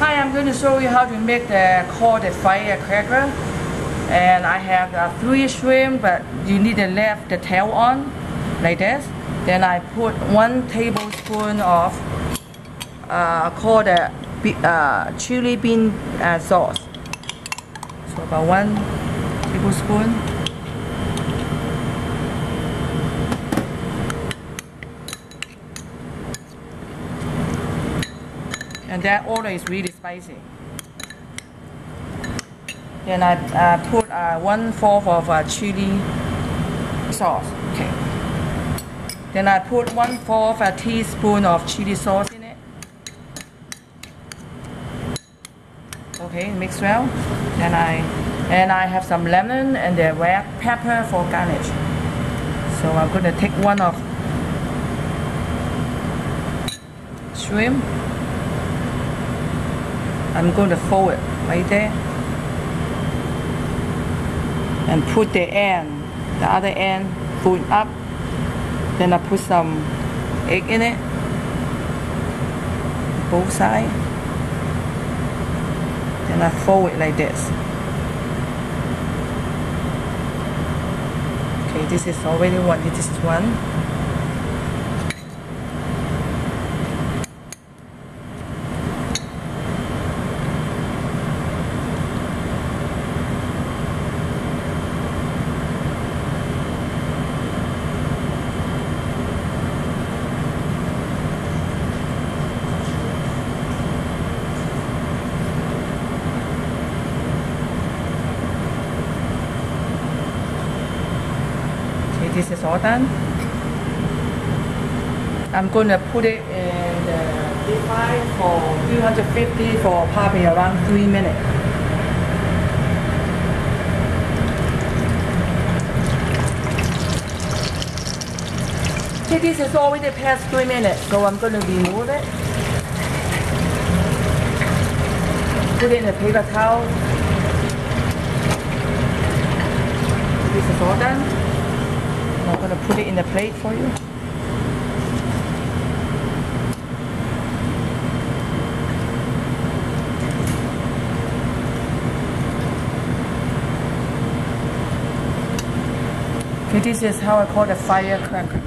Hi, I'm going to show you how to make the firecracker. And I have 3 shrimp, but you need to leave the tail on, like this. Then I put 1 tablespoon of called chili bean sauce. So about 1 tablespoon. And that order is really spicy. Then I put 1/4 of chili sauce. Okay. Then I put 1/4 a teaspoon of chili sauce in it. Okay, mix well. Then I have some lemon and the red pepper for garnish. So I'm going to take one of shrimp. I'm going to fold it right there and put the other end going up. Then I put some egg in it, both sides. Then I fold it like this. Okay, this is already one. This is one. This is all done. I'm going to put it in the deep fry for 350 for probably around 3 minutes. Okay, this is already past 3 minutes, so I'm going to remove it. Put it in a paper towel. This is all done. I'm going to put it in the plate for you. Okay, this is how I call the firecracker.